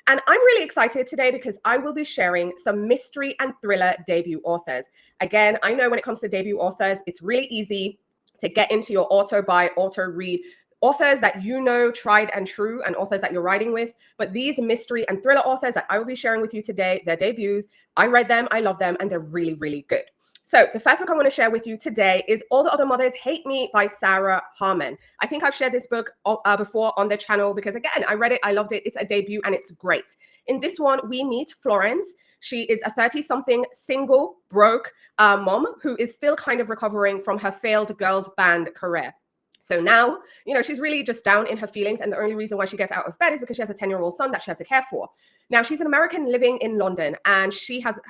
And I'm really excited today because I will be sharing some mystery and thriller debut authors. Again, I know when it comes to debut authors, it's really easy to get into your auto buy, auto read authors that you know tried and true and authors that you're writing with. But these mystery and thriller authors that I will be sharing with you today, their debuts, I read them, I love them, and they're really, really good. So the first book I want to share with you today is All the Other Mothers Hate Me by Sarah Harmon. I think I've shared this book before on the channel because, again, I read it, I loved it. It's a debut and it's great. In this one, we meet Florence. She is a 30-something single, broke mom who is still kind of recovering from her failed girl band career. So now, she's really just down in her feelings. And the only reason why she gets out of bed is because she has a 10-year-old son that she has to care for. Now, she's an American living in London, and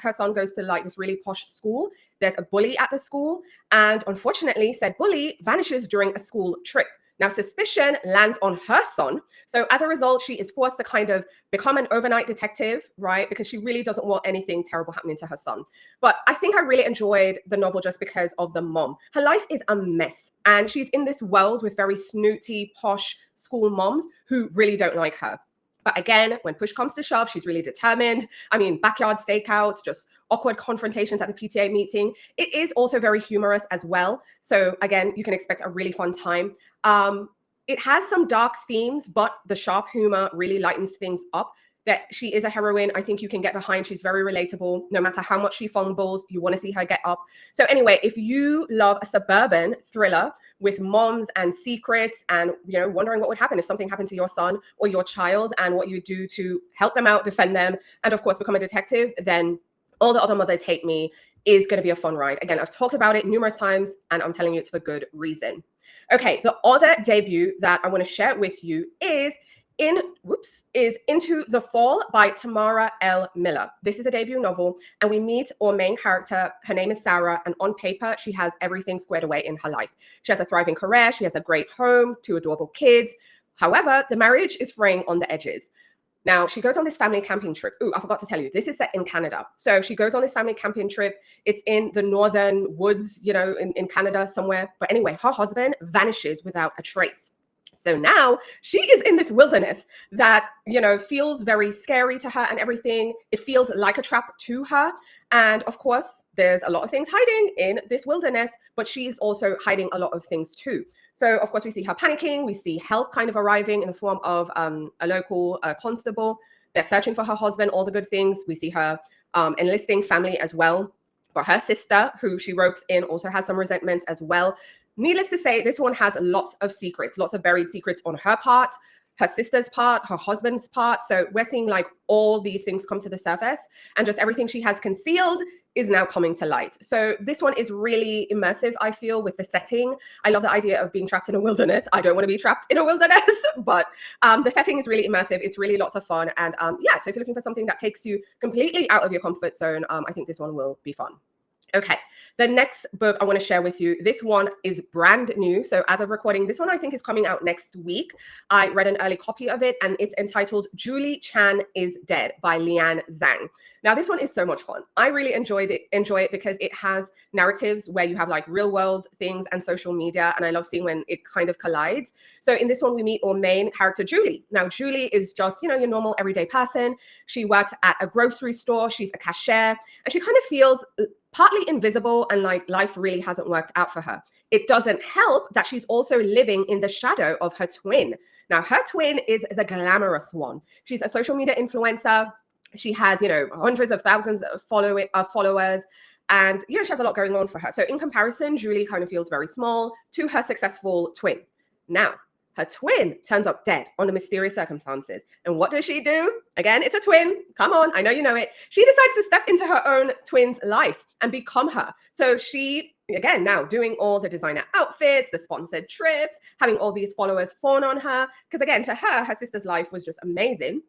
her son goes to like this really posh school. There's a bully at the school. And unfortunately, said bully vanishes during a school trip. Now, suspicion lands on her son. So as a result, she is forced to kind of become an overnight detective, right? Because she really doesn't want anything terrible happening to her son. But I think I really enjoyed the novel just because of the mom. Her life is a mess. And she's in this world with very snooty, posh school moms who really don't like her. But again, when push comes to shove, she's really determined. I mean, backyard stakeouts, just awkward confrontations at the PTA meeting. It is also very humorous as well. So again, you can expect a really fun time. It has some dark themes, but the sharp humor really lightens things up. That she is a heroine, I think you can get behind. She's very relatable. No matter how much she fumbles, you want to see her get up. So anyway, if you love a suburban thriller with moms and secrets and, wondering what would happen if something happened to your son or your child and what you do to help them out, defend them, and of course, become a detective, then All the Other Mothers Hate Me is going to be a fun ride. Again, I've talked about it numerous times and I'm telling you it's for good reason. Okay, the other debut that I want to share with you is Into the Fall by Tamara L. Miller. This is a debut novel, and we meet our main character. Her name is Sarah, and on paper, she has everything squared away in her life. She has a thriving career, she has a great home, 2 adorable kids. However, the marriage is fraying on the edges. Now, she goes on this family camping trip. Ooh, I forgot to tell you, this is set in Canada. So she goes on this family camping trip. It's in the northern woods, in Canada somewhere. But anyway, her husband vanishes without a trace. So now she is in this wilderness that, feels very scary to her and everything. It feels like a trap to her. And of course, there's a lot of things hiding in this wilderness, but she's also hiding a lot of things too. So of course, we see her panicking. We see help kind of arriving in the form of a local constable. They're searching for her husband, all the good things. We see her enlisting family as well. But her sister, who she ropes in, also has some resentments as well. Needless to say, this one has lots of secrets, lots of buried secrets on her part, her sister's part, her husband's part. So we're seeing like all these things come to the surface, and just everything she has concealed is now coming to light. So this one is really immersive, I feel, with the setting. I love the idea of being trapped in a wilderness. I don't want to be trapped in a wilderness, but the setting is really immersive. It's really lots of fun. And so if you're looking for something that takes you completely out of your comfort zone, I think this one will be fun. Okay, the next book I want to share with you, this one is brand new. So as of recording, this one I think is coming out next week. I read an early copy of it, and it's entitled Julie Chan is Dead by Lian Zhang. Now, this one is so much fun. I really enjoy it because it has narratives where you have like real world things and social media. And I love seeing when it kind of collides. So in this one, we meet our main character, Julie. Now, Julie is just, your normal everyday person. She works at a grocery store. She's a cashier, and she kind of feels partly invisible and like life really hasn't worked out for her. It doesn't help that she's also living in the shadow of her twin. Now, her twin is the glamorous one. She's a social media influencer. She has, hundreds of thousands of followers. And, she has a lot going on for her. So in comparison, Julie kind of feels very small to her successful twin. Now, her twin turns up dead under mysterious circumstances. And what does she do? Again, it's a twin. Come on, I know you know it. She decides to step into her own twin's life and become her. So she, again, now doing all the designer outfits, the sponsored trips, having all these followers fawn on her. Because again, to her sister's life was just amazing.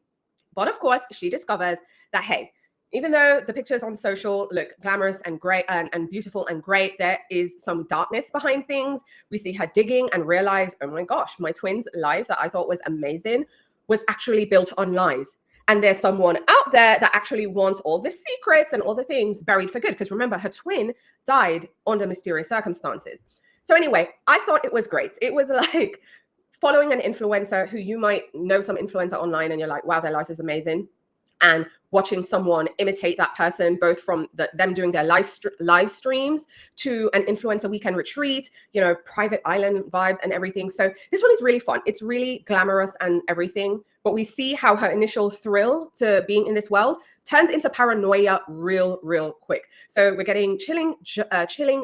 But of course, she discovers that, hey, even though the pictures on social look glamorous and great and beautiful and great, there is some darkness behind things. We see her digging and realize, oh my gosh, my twin's life that I thought was amazing was actually built on lies. And there's someone out there that actually wants all the secrets and all the things buried for good. Because remember, her twin died under mysterious circumstances. So anyway, I thought it was great. It was like following an influencer who you might know, some influencer online, and you're like, wow, their life is amazing, and watching someone imitate that person, both from them doing their live streams to an influencer weekend retreat, private island vibes and everything. So this one is really fun. It's really glamorous and everything, but we see how her initial thrill to being in this world turns into paranoia real quick. So we're getting chilling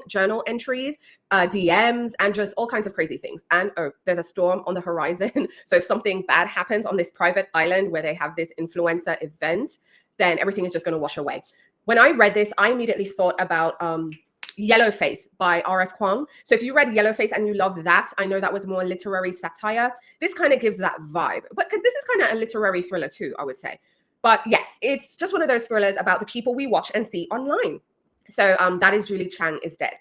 journal entries, DMs, and just all kinds of crazy things. And there's a storm on the horizon. So if something bad happens on this private island where they have this influencer event, then everything is just going to wash away. When I read this, I immediately thought about Yellowface by R.F. Kuang. So if you read Yellowface and you love that, I know that was more literary satire. This kind of gives that vibe, but because this is kind of a literary thriller too, I would say. But yes, it's just one of those thrillers about the people we watch and see online. So that is Julie Chang is Dead.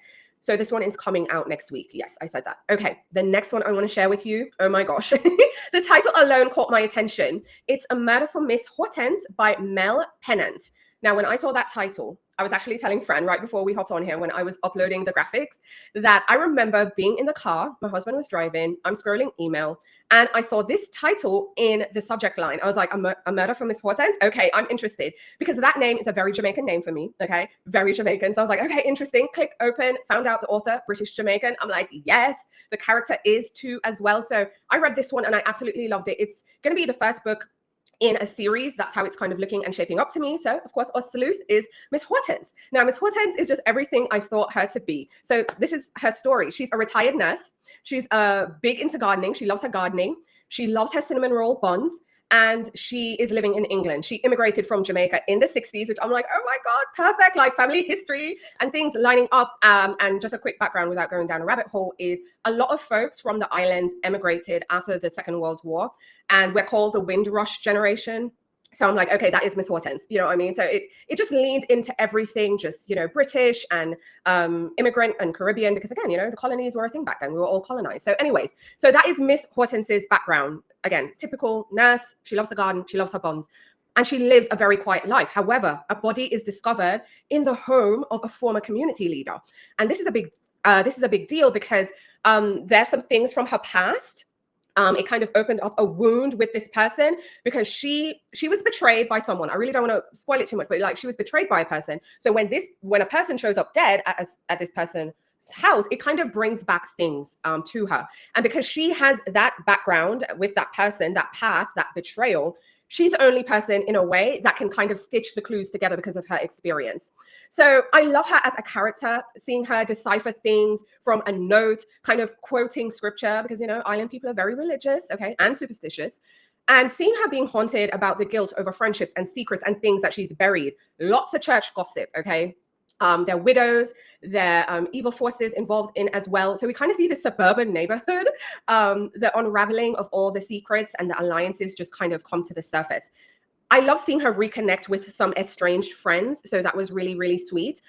So this one is coming out next week. Yes, I said that. Okay, the next one I want to share with you. Oh my gosh. The title alone caught my attention. It's A Murder for Miss Hortense by Mel Pennant. Now, when I saw that title, I was actually telling Fran right before we hopped on here when I was uploading the graphics that I remember being in the car, my husband was driving, I'm scrolling email, and I saw this title in the subject line. I was like, a murder for Miss Hortense? Okay, I'm interested, because that name is a very Jamaican name for me, okay? Very Jamaican. So I was like, okay, interesting. Click open, found out the author, British Jamaican. I'm like, yes, the character is too as well. So I read this one and I absolutely loved it. It's going to be the first book in a series. That's how it's kind of looking and shaping up to me. So of course, our sleuth is Miss Hortense. Now, Miss Hortense is just everything I thought her to be. So this is her story. She's a retired nurse. She's big into gardening. She loves her gardening. She loves her cinnamon roll buns. And she is living in England. She immigrated from Jamaica in the 60s, which I'm like, oh my God, perfect, like family history and things lining up. And just a quick background without going down a rabbit hole is a lot of folks from the islands emigrated after the Second World War. And we're called the Windrush generation. So I'm like, okay, that is Miss Hortense. You know what I mean? So it just leans into everything, just, British and immigrant and Caribbean, because again, the colonies were a thing back then. We were all colonized. So anyways, so that is Miss Hortense's background. Again, typical nurse. She loves the garden. She loves her buns. And she lives a very quiet life. However, a body is discovered in the home of a former community leader. And this is a big deal because there's some things from her past. It kind of opened up a wound with this person because she was betrayed by someone. I really don't want to spoil it too much, but she was betrayed by a person. So when a person shows up dead at this person's house, it kind of brings back things to her. And because she has that background with that person, that past, that betrayal, she's the only person in a way that can kind of stitch the clues together because of her experience. So I love her as a character, seeing her decipher things from a note, kind of quoting scripture, because, island people are very religious, okay, and superstitious. And seeing her being haunted about the guilt over friendships and secrets and things that she's buried. Lots of church gossip, okay? There are widows, there are evil forces involved in as well. So we kind of see the suburban neighborhood, the unraveling of all the secrets and the alliances just kind of come to the surface. I love seeing her reconnect with some estranged friends. So that was really, really sweet.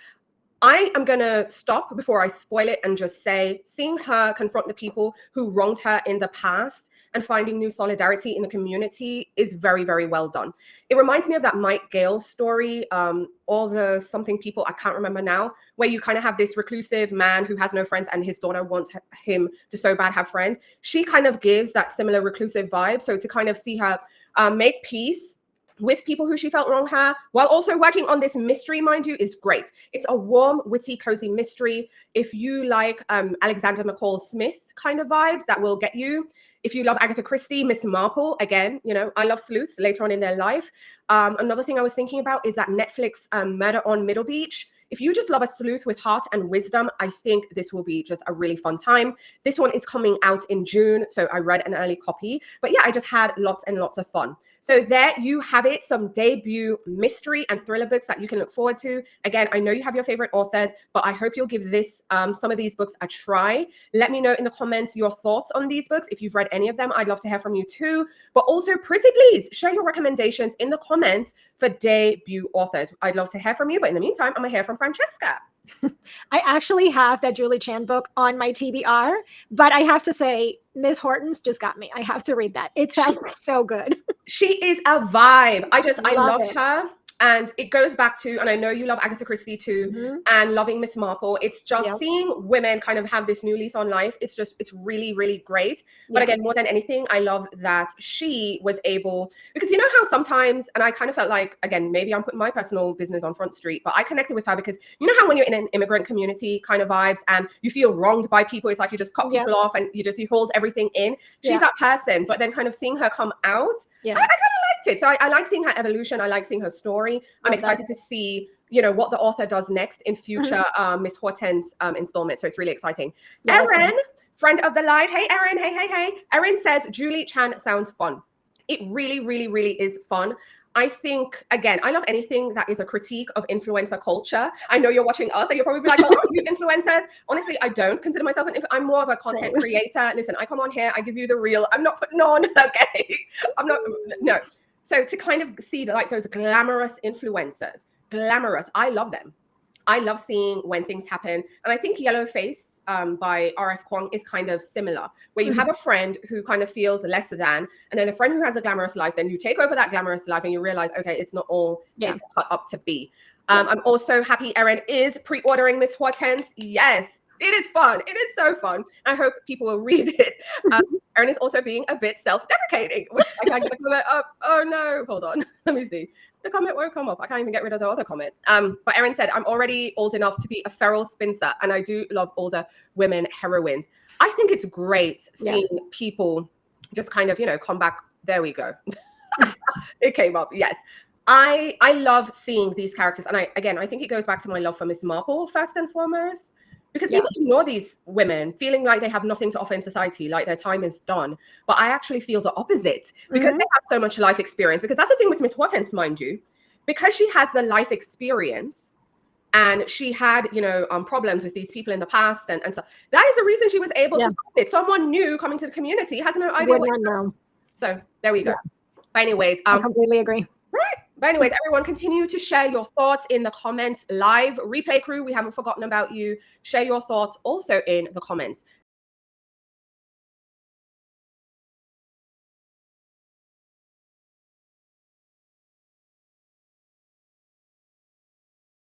I am going to stop before I spoil it and just say, seeing her confront the people who wronged her in the past and finding new solidarity in the community is very, very well done. It reminds me of that Mike Gale story, All the Something People, I can't remember now, where you kind of have this reclusive man who has no friends and his daughter wants him to so bad have friends. She kind of gives that similar reclusive vibe. So to kind of see her make peace with people who she felt wrong her, while also working on this mystery, mind you, is great. It's a warm, witty, cozy mystery. If you like Alexander McCall Smith kind of vibes, that will get you. If you love Agatha Christie, Miss Marple, again, I love sleuths later on in their life. Another thing I was thinking about is that Netflix Murder on Middle Beach. If you just love a sleuth with heart and wisdom, I think this will be just a really fun time. This one is coming out in June, so I read an early copy. But yeah, I just had lots and lots of fun. So there you have it, some debut mystery and thriller books that you can look forward to. Again, I know you have your favorite authors, but I hope you'll give some of these books a try. Let me know in the comments your thoughts on these books. If you've read any of them, I'd love to hear from you too. But also, pretty please share your recommendations in the comments for debut authors. I'd love to hear from you, but in the meantime, I'm gonna hear from Francesca. I actually have that Julie Chan book on my TBR, but I have to say, Ms. Hortense just got me. I have to read that. It sounds so good. She is a vibe. I love her. And it goes back to, and I know you love Agatha Christie too, and loving Miss Marple. It's just seeing women kind of have this new lease on life. It's really, really great. But again, more than anything, I love that she was able, because you know how sometimes, and I kind of felt like, again, maybe I'm putting my personal business on Front Street, but I connected with her because you know how when you're in an immigrant community kind of vibes and you feel wronged by people, it's like you just cut people off and you hold everything in. She's that person, but then kind of seeing her come out, I kind of liked it. So I like seeing her evolution. I like seeing her story. I'm excited to see, you know, what the author does next in future Miss Hortense installments. So it's really exciting. Erin, friend of the live. Hey, Erin. Hey. Erin says Julie Chan sounds fun. It really, really, really is fun. I think, again, I love anything that is a critique of influencer culture. I know you're watching us and you're probably like, oh, you influencers. Honestly, I don't consider myself I'm more of a content creator. Listen, I come on here, I give you the real. I'm not putting on, okay? No. So to kind of see like those glamorous influencers, I love them. I love seeing when things happen. And I think Yellow Face by R.F. Kuang is kind of similar, where you have a friend who kind of feels less than, and then a friend who has a glamorous life, then you take over that glamorous life and you realize, okay, it's not all it's cut up to be. I'm also happy Erin is pre-ordering Miss Hortense. Yes, it is fun. It is so fun. I hope people will read it. Erin is also being a bit self-deprecating. Whoops, I can't get the comment up. Oh no, hold on. Let me see. The comment won't come up. I can't even get rid of the other comment. But Erin said, I'm already old enough to be a feral spinster, and I do love older women heroines. I think it's great seeing people just kind of, you know, come back. There we go. It came up. Yes. I love seeing these characters. And I think it goes back to my love for Miss Marple first and foremost. Because people ignore these women, feeling like they have nothing to offer in society, like their time is done. But I actually feel the opposite because they have so much life experience. Because that's the thing with Miss Hortense, mind you, because she has the life experience and she had, you know, problems with these people in the past. And so that is the reason she was able to stop it. Someone new coming to the community has no idea. So there we go. But anyways, I completely agree. Right. But anyways, everyone continue to share your thoughts in the comments live. Replay crew, we haven't forgotten about you. Share your thoughts also in the comments.